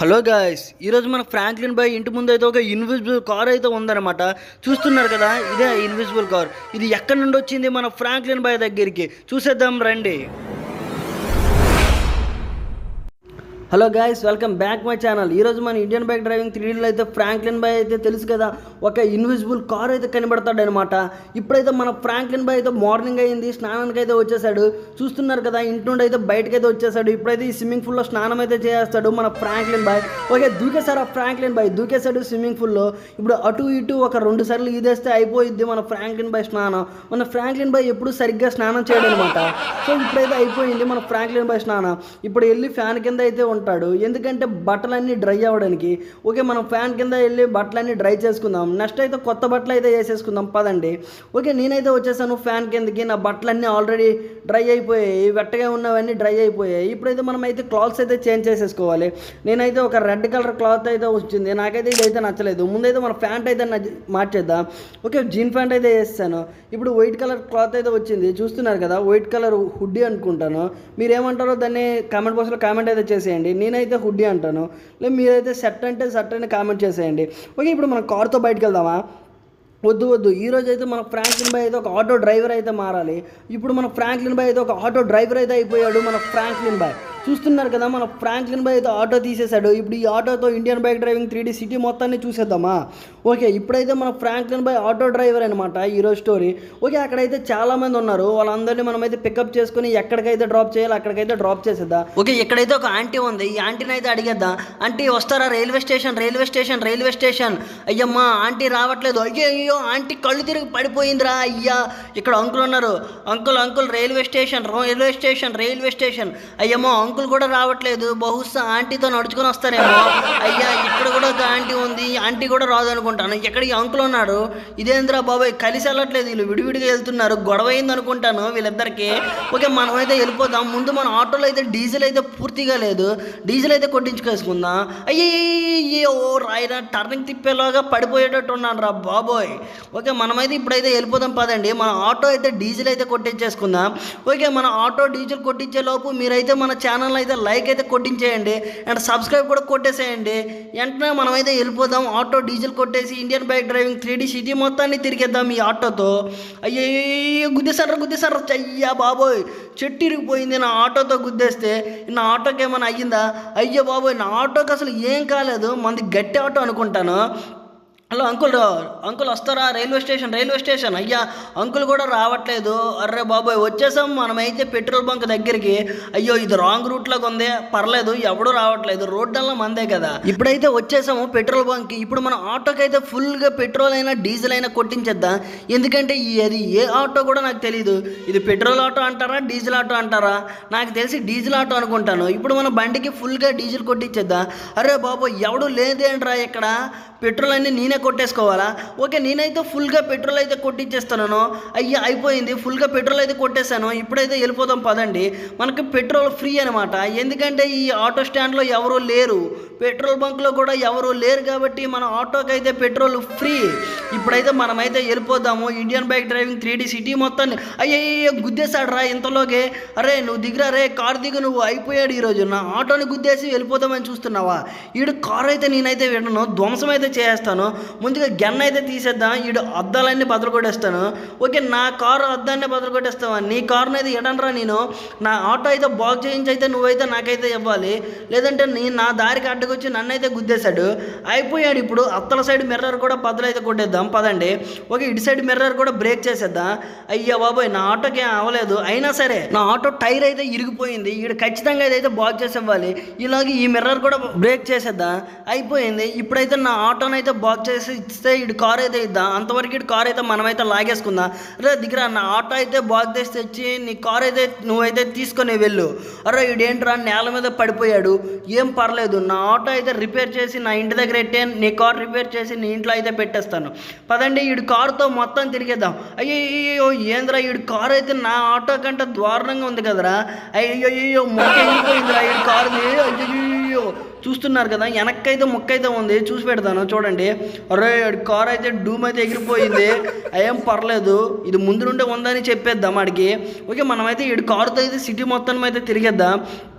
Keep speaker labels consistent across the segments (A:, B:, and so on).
A: Hello guys, ఈరోజు మన Franklin bye ఇంటి ముందు అయితే ఒక ఇన్విజిబుల్ కార్ అయితే ఉందన్నమాట. చూస్తున్నారు కదా, ఇదే ఇన్విజిబుల్ కార్. ఇది ఎక్కడి నుండి వచ్చింది మన ఫ్రాంక్లిన్ బాయ్ దగ్గరికి చూసేద్దాం రండి. Hello guys, welcome back my channel. ఈరోజు మన ఇండియన్ బైక్ డ్రైవింగ్ 3Dలో అయితే ఫ్రాంక్లిన్ బాయ్ అయితే తెలుసు కదా, ఒక ఇన్విజిబుల్ కార్ అయితే కనబడతాడు అనమాట. ఇప్పుడైతే మన ఫ్రాంక్లిన్ బాయ్ అయితే మార్నింగ్ అయింది, స్నానానికి అయితే వచ్చేసాడు. చూస్తున్నారు కదా, ఇంటి నుండి అయితే బయటకు అయితే వచ్చేసాడు. ఇప్పుడైతే ఈ స్విమ్మింగ్ పూల్లో స్నానం అయితే చేస్తాడు మన ఫ్రాంక్లిన్ బాయ్. ఓకే, దూకేశారు ఆ ఫ్రాంక్లిన్ బాయ్, దూకేశాడు స్విమ్మింగ్ పూల్లో. ఇప్పుడు అటు ఇటు ఒక 2 సార్లు ఈదేస్తే అయిపోయిద్ది మన ఫ్రాంక్లిన్ బాయ్ స్నానం. మన ఫ్రాంక్లిన్ బాయ్ ఎప్పుడు సరిగ్గా స్నానం చేయడం అనమాట. సో ఇప్పుడైతే అయిపోయింది మన ఫ్రాంక్లిన్ బాయ్ స్నానం. ఇప్పుడు వెళ్ళి ఫ్యాన్ కింద అయితే ఉంటాడు, ఎందుకంటే బట్టలన్నీ డ్రై అవ్వడానికి. ఓకే, మనం ఫ్యాన్ కింద వెళ్ళి బట్టలన్నీ డ్రై చేసుకుందాం. నెక్స్ట్ అయితే కొత్త బట్టలు అయితే వేసేసుకుందాం పదండి. ఓకే, నేనైతే వచ్చేసాను ఫ్యాన్ కిందకి. నా బట్టలన్నీ ఆల్రెడీ డ్రై అయిపోయాయి, వెట్టగా ఉన్నవన్నీ డ్రై అయిపోయాయి. ఇప్పుడైతే మనం అయితే క్లాత్స్ అయితే చేంజ్ చేసేసుకోవాలి. నేనైతే ఒక రెడ్ కలర్ క్లాత్ అయితే వచ్చింది, నాకైతే ఇదైతే నచ్చలేదు. ముందైతే మన ప్యాంట్ అయితే మార్చేద్దాం. ఓకే, జీన్ ప్యాంట్ అయితే వేస్తాను. ఇప్పుడు వైట్ కలర్ క్లాత్ అయితే వచ్చింది, చూస్తున్నారు కదా, వైట్ కలర్ హుడ్డీ అనుకుంటాను. మీరేమంటారో దాన్ని కామెంట్ బాక్స్లో కామెంట్ అయితే చేసేయండి. నేనైతే హుడ్డీ అంటాను, లేదు మీరైతే షర్ట్ అంటే షర్ట్ అని కామెంట్ చేసేయండి. ఓకే, ఇప్పుడు మనం కార్తో బయటకు వెళ్దామా? వద్దు, ఈరోజు అయితే మన ఫ్రాంక్లిన్ బాయ్ అయితే ఒక ఆటో డ్రైవర్ అయితే మారాలి. ఇప్పుడు మన ఫ్రాంక్లిన్ బాయ్ అయితే ఒక ఆటో డ్రైవర్ అయితే అయిపోయాడు మన ఫ్రాంక్లిన్ బాయ్. చూస్తున్నారు కదా, మన ఫ్రాంక్లిన్ బాయ్ అయితే ఆటో తీసేశాడు. ఇప్పుడు ఈ ఆటోతో Indian bike driving 3D city మొత్తాన్ని చూసేద్దామా? ఓకే, ఇప్పుడైతే మన ఫ్రాంక్లిన్ బాయ్ ఆటో డ్రైవర్ అనమాట ఈరోజు స్టోరీ. ఓకే, అక్కడైతే చాలామంది ఉన్నారు, వాళ్ళందరినీ మనమైతే పికప్ చేసుకుని ఎక్కడికైతే డ్రాప్ చేయాలి అక్కడికైతే డ్రాప్ చేసేద్దాం. ఓకే, ఇక్కడైతే ఒక ఆంటీ ఉంది, ఈ ఆంటీని అయితే అడిగేద్దాం. ఆంటీ వస్తారా? Railway station. అయ్యమ్మా ఆంటీ రావట్లేదు. అయ్యో ఆంటీ కళ్ళు తిరిగి పడిపోయిందిరా. అయ్యా, ఇక్కడ అంకుల్ ఉన్నారు. Uncle railway station. అయ్యమ్మో అంకుల్ కూడా రావట్లేదు, బహుశా ఆంటీతో నడుచుకొని వస్తారేమో. అయ్యా, ఇక్కడ కూడా ఒక ఆంటీ ఉంది, ఆంటీ కూడా రాదు అనుకుంటాను. ఇక్కడ ఈ అంకుల్ ఉన్నాడు, ఇదేంద్రా బాబాయ్ కలిసి వెళ్ళట్లేదు, వీళ్ళు విడివిడిగా వెళ్తున్నారు, గొడవ అయింది అనుకుంటాను వీళ్ళిద్దరికి. ఓకే, మనం అయితే వెళ్ళిపోదాం. ముందు మన ఆటోలో అయితే డీజిల్ అయితే పూర్తిగా లేదు, డీజిల్ అయితే కొట్టించుకేసుకుందాం. అయ్యో రాయినా టర్నింగ్ తిప్పేలాగా పడిపోయేటట్టు ఉన్నాను రా బాబోయ్. ఓకే, మనమైతే ఇప్పుడైతే వెళ్ళిపోదాం పదండి. మన ఆటో అయితే డీజిల్ అయితే కొట్టించేసుకుందాం. ఓకే, మన ఆటో డీజిల్ కొట్టించే లోపు మీరైతే మన ఛానల్ అయితే లైక్ అయితే కొట్టించేయండి అండ్ సబ్స్క్రైబ్ కూడా కొట్టేసేయండి. వెంటనే మనమైతే వెళ్ళిపోదాం. ఆటో డీజిల్ కొట్టేసి Indian bike driving 3D city మొత్తాన్ని తిరిగేద్దాం ఈ ఆటోతో. అయ్యో గుద్దేశారు అయ్యా బాబోయ్, చెట్టు ఇరిగిపోయింది నా ఆటోతో గుద్దేస్తే. నా ఆటోకి ఏమైనా అయ్యిందా? అయ్యో బాబోయ్, నా ఆటోకి అసలు ఏం కాలేదు, మంది గట్టి ఆటో అనుకుంటాను. హలో అంకుల్ వస్తారా? Railway station. అయ్యా, అంకుల్ కూడా రావట్లేదు. అర్రే బాబోయ్, వచ్చేసాం మనమైతే పెట్రోల్ బంక్ దగ్గరికి. అయ్యో, ఇది రాంగ్ రూట్లాగా ఉంది, పర్లేదు ఎవడూ రావట్లేదు, రోడ్డల్లా మందే కదా. ఇప్పుడైతే వచ్చేసాము పెట్రోల్ బంక్కి. ఇప్పుడు మన ఆటోకి అయితే ఫుల్గా పెట్రోల్ అయినా డీజిల్ అయినా కొట్టించేద్దాం. ఎందుకంటే అది ఏ ఆటో కూడా నాకు తెలియదు, ఇది పెట్రోల్ ఆటో అంటారా డీజిల్ ఆటో అంటారా? నాకు తెలిసి డీజిల్ ఆటో అనుకుంటాను. ఇప్పుడు మన బండికి ఫుల్గా డీజిల్ కొట్టించేద్దాం. అరే బాబోయ్, ఎవడు లేదేంట్రా ఇక్కడ, పెట్రోల్ అన్నీ నేనే కొట్టేసుకోవాలా? ఓకే, నేనైతే ఫుల్గా పెట్రోల్ అయితే కొట్టించేస్తున్నాను. అయ్యా అయిపోయింది, ఫుల్గా పెట్రోల్ అయితే కొట్టేశాను. ఇప్పుడైతే వెళ్ళిపోదాం పదండి. మనకి పెట్రోల్ ఫ్రీ అనమాట, ఎందుకంటే ఈ ఆటో స్టాండ్లో ఎవరూ లేరు, పెట్రోల్ బంక్లో కూడా ఎవరూ లేరు, కాబట్టి మన ఆటోకి అయితే పెట్రోల్ ఫ్రీ. ఇప్పుడైతే మనమైతే వెళ్ళిపోదాము Indian bike driving 3D city మొత్తాన్ని. అయ్యో గుద్దేశాడు రా ఇంతలోకే. అరే నువ్వు దిగురా రే, కారు దిగు, నువ్వు అయిపోయాడు ఈరోజు. నా ఆటోని గుద్దేసి వెళ్ళిపోతామని చూస్తున్నావా? ఈడు కారు అయితే నేనైతే విడను, ధ్వంసం అయితే చేస్తాను. ముందుగా గన్ అయితే తీసేద్దాం, ఈడు అద్దాలన్నీ బదులు కొట్టేస్తాను. ఓకే, నా కారు అద్దాన్ని బదులు కొట్టేస్తావా? నీ కారుని అయితే ఎడనరా నేను. నా ఆటో అయితే బాగు చేయించి అయితే నువ్వైతే నాకైతే ఇవ్వాలి, లేదంటే నా దారికి అడ్డుకొచ్చి నన్ను అయితే గుద్దేశాడు. అయిపోయాడు. ఇప్పుడు అత్తల సైడ్ మిర్రర్ కూడా బదులు అయితే కొట్టేద్దాం పదండి. ఓకే, ఇటు సైడ్ మిర్రర్ కూడా బ్రేక్ చేసేద్దాం. అయ్యా బాబోయ్, నా ఆటోకి ఏం అవ్వలేదు, అయినా సరే నా ఆటో టైర్ అయితే ఇరిగిపోయింది, ఈడు ఖచ్చితంగా ఇదైతే బాగు చేసి ఇవ్వాలి. ఇలాగే ఈ మిర్రర్ కూడా బ్రేక్ చేసేద్దాం. అయిపోయింది. ఇప్పుడైతే నా ఆటోని అయితే బాగు చేసి ఇస్తే ఇటు కార్ అయితే ఇద్దాం. అంతవరకు ఇటు కార్ అయితే మనమైతే లాగేసుకుందాం. అరే దిగరా, నా ఆటో అయితే బాగు చేసి తెచ్చి నీ కార్ అయితే నువ్వైతే తీసుకొని వెళ్ళు. అరే ఇడేంట్రా నేల మీద పడిపోయాడు, ఏం పర్లేదు, నా ఆటో అయితే రిపేర్ చేసి నా ఇంటి దగ్గర పెట్టే, నీ కార్ రిపేర్ చేసి నీ ఇంట్లో అయితే పెట్టేస్తాను పదండి. ఈడు కారుతో మొత్తం తిరిగేద్దాం. అయ్యో ఏంద్రా, ఈడు కారు అయితే నా ఆటో కంటే దారుణంగా ఉంది కదరా. అయ్యో మొక్కపోయిందిరా ఈ కారుది. అయ్యో చూస్తున్నారు కదా, వెనక్కైతే ముక్కైతే ఉంది, చూసి పెడతాను చూడండి. అరే కార్ అయితే డూమ్ అయితే ఎగిరిపోయింది, ఏం పర్లేదు, ఇది ముందు నుండే ఉందని చెప్పేద్దాం వాడికి. ఓకే, మనమైతే ఈ కారుతో అయితే సిటీ మొత్తం అయితే తిరిగేద్దాం.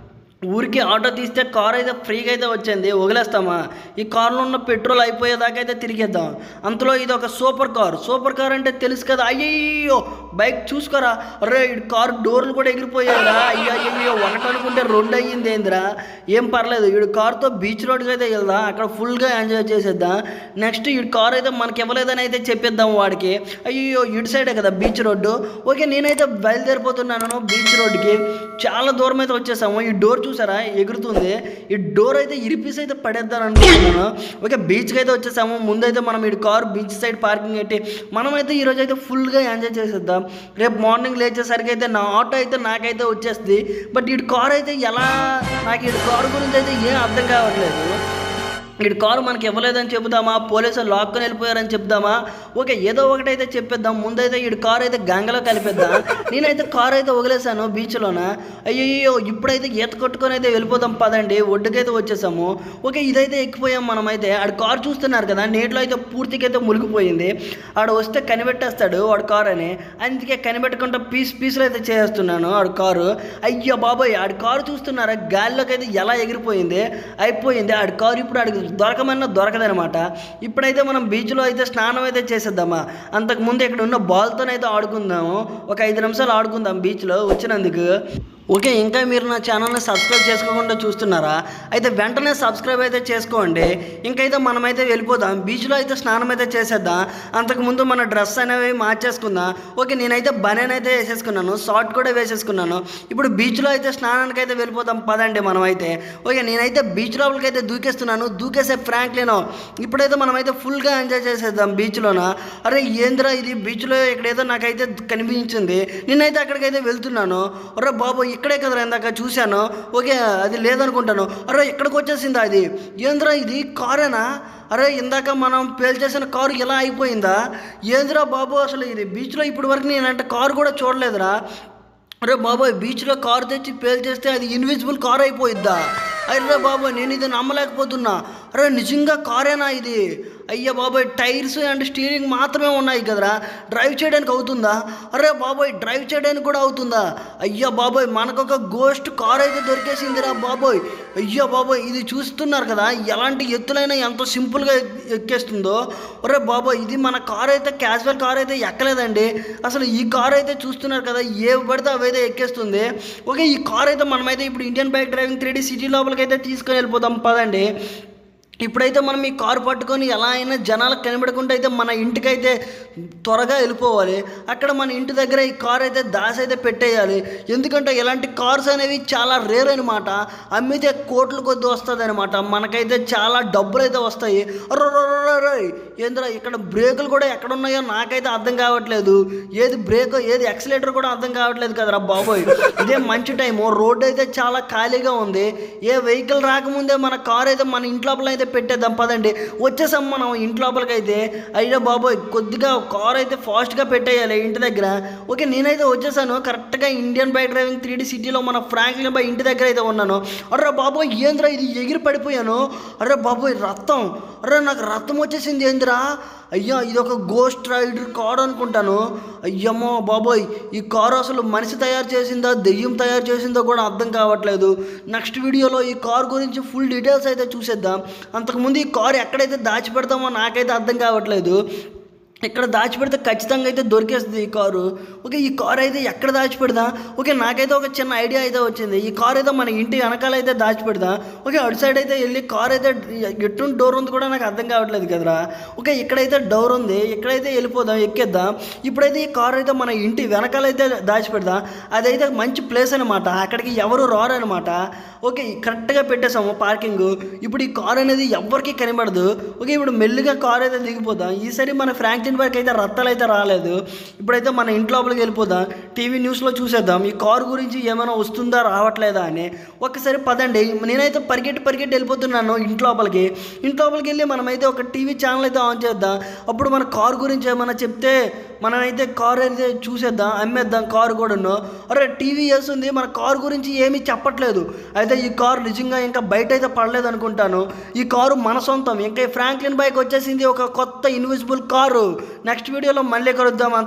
A: ఊరికి ఆటో తీస్తే కార్ అయితే ఫ్రీగా అయితే వచ్చింది, వదిలేస్తామా? ఈ కార్లో ఉన్న పెట్రోల్ అయిపోయేదాకా అయితే తిరిగేద్దాం. అంతలో ఇది ఒక సూపర్ కార్ అంటే తెలుసు కదా. అయ్యయ్యో బైక్ చూసుకోరా, అరే ఈ కార్ డోర్లు కూడా ఎగిరిపోయారా, అయ్యయ్యో ఒకటి అనుకుంటే రెండు అయ్యింది ఏందిరా. ఏం పర్లేదు, ఈ కార్తో బీచ్ రోడ్కి అయితే వెళ్దాం, అక్కడ ఫుల్గా ఎంజాయ్ చేసేద్దాం. నెక్స్ట్ ఈ కార్ అయితే మనకి ఇవ్వలేదని అయితే చెప్పేద్దాం వాడికి. అయ్యో ఇటు సైడే కదా బీచ్ రోడ్డు. ఓకే నేనైతే బయలుదేరిపోతున్నాను బీచ్ రోడ్డుకి. చాలా దూరం అయితే వచ్చేసాము. ఈ డోర్ చూసారా ఎగురుతుంది, ఈ డోర్ అయితే ఇరిపీస్ అయితే పడేద్దాం అనుకుంటున్నాను. ఓకే బీచ్కి అయితే వచ్చేసాము. ముందైతే మనం ఈ కార్ బీచ్ సైడ్ పార్కింగ్ పెట్టి మనమైతే ఈరోజు అయితే ఫుల్గా ఎంజాయ్ చేసేద్దాం. రేపు మార్నింగ్ లేచేసరికి అయితే నా ఆటో అయితే నాకైతే వచ్చేస్తుంది. బట్ ఈ కార్ అయితే ఎలా, నాకు ఈ కార్ గురించి అయితే ఏం అర్థం కావట్లేదు. ఇటు కారు మనకి ఇవ్వలేదని చెబుదామా, పోలీసులు లాక్కొని వెళ్ళిపోయారని చెప్దామా? ఓకే ఏదో ఒకటైతే చెప్పేద్దాం. ముందైతే ఇటు కారు అయితే గంగలో కలిపేద్దాం. నేనైతే కారు అయితే వదిలేసాను బీచ్లోన. అయ్యో ఇప్పుడైతే ఈత కొట్టుకొని అయితే వెళ్ళిపోదాం పదండి. ఒడ్డుకైతే వచ్చేసాము. ఓకే ఇదైతే ఎక్కిపోయాం మనమైతే. ఆడు కారు చూస్తున్నారు కదా, నీటిలో అయితే పూర్తిగా అయితే మునిగిపోయింది. ఆడు వస్తే కనిపెట్టేస్తాడు వాడు కారు అని, అందుకే కనిపెట్టకుండా పీసులు అయితే చేస్తున్నాను ఆడు కారు. అయ్యో బాబోయ్ ఆడు కారు చూస్తున్నారా, గాలిలోకి అయితే ఎలా ఎగిరిపోయింది, అయిపోయింది ఆడు కారు. ఇప్పుడు ఆడికి దొరకమన్నా దొరకదనమాట. ఇప్పుడైతే మనం బీచ్లో అయితే స్నానం అయితే చేసేద్దామా. అంతకుముందు ఇక్కడ ఉన్న బాల్తోనైతే ఆడుకుందాము. ఒక 5 నిమిషాలు ఆడుకుందాం బీచ్లో వచ్చినందుకు. ఓకే ఇంకా మీరు నా ఛానల్ని సబ్స్క్రైబ్ చేసుకోకుండా చూస్తున్నారా, అయితే వెంటనే సబ్స్క్రైబ్ అయితే చేసుకోండి. ఇంకైతే మనమైతే వెళ్ళిపోదాం బీచ్లో అయితే స్నానం అయితే చేసేద్దాం. అంతకుముందు మన డ్రెస్ అనేవి మార్చేసుకుందాం. ఓకే నేనైతే బనీన్ అయితే వేసేసుకున్నాను, షార్ట్ కూడా వేసేసుకున్నాను. ఇప్పుడు బీచ్లో అయితే స్నానానికి అయితే వెళ్ళిపోదాం పదండి మనమైతే. ఓకే నేనైతే బీచ్ లోపలికి అయితే దూకేస్తున్నాను, దూకేసే ఫ్రాంక్లిన్. ఇప్పుడైతే మనమైతే ఫుల్గా ఎంజాయ్ చేసేద్దాం బీచ్లోన. అరే ఏంద్రా ఇది బీచ్లో ఇక్కడేదో నాకైతే కనిపించింది, నేనైతే అక్కడికైతే వెళ్తున్నాను. అరే బాబు ఇక్కడే కదరా ఇందాక చూశాను. ఓకే అది లేదనుకుంటాను. అరే ఇక్కడికి వచ్చేసిందా అది, ఏంద్రా ఇది కారేనా? అరే ఇందాక మనం పేల్చేసిన కారు ఇలా అయిపోయిందా ఏంద్రా బాబు, అసలు ఇది బీచ్లో ఇప్పటి వరకు నేనంటే కారు కూడా చూడలేదురా. అరే బాబోయ్ బీచ్లో కారు తెచ్చి పేల్చేస్తే అది ఇన్విజిబుల్ కార్ అయిపోయిద్దా? అరే బాబోయ్ నేను ఇది నమ్మలేకపోతున్నా. అరే నిజంగా కారేనా ఇది? అయ్యా బాబోయ్ టైర్స్ అండ్ స్టీరింగ్ మాత్రమే ఉన్నాయి కదరా, డ్రైవ్ చేయడానికి అవుతుందా? అరే బాబోయ్ డ్రైవ్ చేయడానికి కూడా అవుతుందా? అయ్యా బాబోయ్ మనకొక గోస్ట్ కార్ అయితే దొరికేసిందిరా బాబోయ్. అయ్యా బాబోయ్ ఇది చూస్తున్నారు కదా ఎలాంటి ఎత్తులైనా ఎంత సింపుల్గా ఎక్కేస్తుందో. అరే బాబోయ్ ఇది మన కార్ అయితే క్యాజువల్ కార్ అయితే ఎక్కలేదండి. అసలు ఈ కార్ అయితే చూస్తున్నారు కదా ఏ పడితే అవైతే ఎక్కేస్తుంది. ఓకే ఈ కార్ అయితే మనమైతే ఇప్పుడు Indian bike driving 3D city లోపలికి అయితే తీసుకొని వెళ్ళిపోతాం పదండి. ఇప్పుడైతే మనం ఈ కారు పట్టుకొని ఎలా అయినా జనాలకు కనిపెడకుండా అయితే మన ఇంటికైతే త్వరగా వెళ్ళిపోవాలి. అక్కడ మన ఇంటి దగ్గర ఈ కార్ అయితే దాసి అయితే పెట్టేయాలి. ఎందుకంటే ఇలాంటి కార్స్ అనేవి చాలా రేర్ అనమాట, అమ్మితే కోట్ల కొద్ది వస్తుంది అనమాట, మనకైతే చాలా డబ్బులు అయితే వస్తాయి. ఏంద్రా ఇక్కడ బ్రేకులు కూడా ఎక్కడున్నాయో నాకైతే అర్థం కావట్లేదు, ఏది బ్రేక్ ఏది యాక్సిలేటర్ కూడా అర్థం కావట్లేదు కదరా బాబోయ్. ఇదే మంచి టైము, రోడ్డు అయితే చాలా ఖాళీగా ఉంది, ఏ వెహికల్ రాకముందే మన కార్ అయితే మన ఇంట్లోపల అయితే పెట్టేద్దాం పదండి. వచ్చేసాం మనం ఇంట్లోపలికి అయితే. అయ్యో బాబోయ్ కొద్దిగా కార్ అయితే ఫాస్ట్గా పెట్టేయాలి ఇంటి దగ్గర. ఓకే నేనైతే వచ్చేసాను కరెక్ట్గా ఇండియన్ బైక్ డ్రైవింగ్ 3D సిటీలో మన ఫ్రాంక్లిన్ బాయ్ ఇంటి దగ్గర అయితే ఉన్నాను. అరే బాబోయ్ ఏంద్రా ఇది ఎగిరి పడిపోయాను. అరే బాబోయ్ రక్తం, అరే నాకు రక్తం వచ్చేసింది ఏందిరా. అయ్యా ఇది ఒక గోస్ట్ రైడర్ కార్ అనుకుంటాను. అయ్యమ్మో బాబోయ్ ఈ కారు అసలు మనిషి తయారు చేసిందో దెయ్యం తయారు చేసిందో కూడా అర్థం కావట్లేదు. నెక్స్ట్ వీడియోలో ఈ కార్ గురించి ఫుల్ డీటెయిల్స్ అయితే చూసేద్దాం. అంతకుముందు ఈ కారు ఎక్కడైతే దాచిపెడతామో నాకైతే అర్థం కావట్లేదు. ఇక్కడ దాచిపెడితే ఖచ్చితంగా అయితే దొరికేస్తుంది ఈ కారు. ఓకే ఈ కారు అయితే ఎక్కడ దాచిపెడదాం? ఓకే నాకైతే ఒక చిన్న ఐడియా అయితే వచ్చింది. ఈ కారు అయితే మన ఇంటి వెనకాల అయితే దాచిపెడదాం. ఓకే అటు సైడ్ అయితే వెళ్ళి కారు అయితే ఎటువంటి డోర్ ఉంది కూడా నాకు అర్థం కావట్లేదు కదరా. ఓకే ఇక్కడైతే డోర్ ఉంది, ఇక్కడైతే వెళ్ళిపోదాం ఎక్కేద్దాం. ఇప్పుడైతే ఈ కారు అయితే మన ఇంటి వెనకాల అయితే దాచిపెడదాం. అదైతే మంచి ప్లేస్ అనమాట, అక్కడికి ఎవరు రారు అనమాట. ఓకే కరెక్ట్గా పెట్టేసాము పార్కింగ్. ఇప్పుడు ఈ కారు అనేది ఎవరికి కనబడదు. ఓకే ఇప్పుడు మెల్లిగా కారు అయితే దిగిపోదాం. ఈసారి మన ఫ్రాంక్లిన్ బైక్ అయితే రత్తాలు అయితే రాలేదు. ఇప్పుడైతే మన ఇంట్లోపలికి వెళ్ళిపోదాం, టీవీ న్యూస్లో చూసేద్దాం ఈ కారు గురించి ఏమైనా వస్తుందా రావట్లేదా అని. ఒక్కసారి పదండి, నేనైతే పరిగెట్టి వెళ్ళిపోతున్నాను ఇంట్లోపలికి వెళ్ళి మనమైతే ఒక టీవీ ఛానల్ అయితే ఆన్ చేద్దాం. అప్పుడు మన కారు గురించి ఏమైనా చెప్తే మనమైతే కారు అయితే చూసేద్దాం, అమ్మేద్దాం కారు కూడాను. అరే టీవీ వేస్తుంది మన కారు గురించి ఏమీ చెప్పట్లేదు. అయితే ఈ కారు నిజంగా ఇంకా బయట అయితే పడలేదు అనుకుంటాను. ఈ కారు మన సొంతం. ఇంకా ఫ్రాంక్లిన్ బైక్ వచ్చేసింది ఒక కొత్త ఇన్విజిబుల్ కారు. నెక్స్ట్ వీడియోలో మళ్ళీ కలుద్దాం. అంత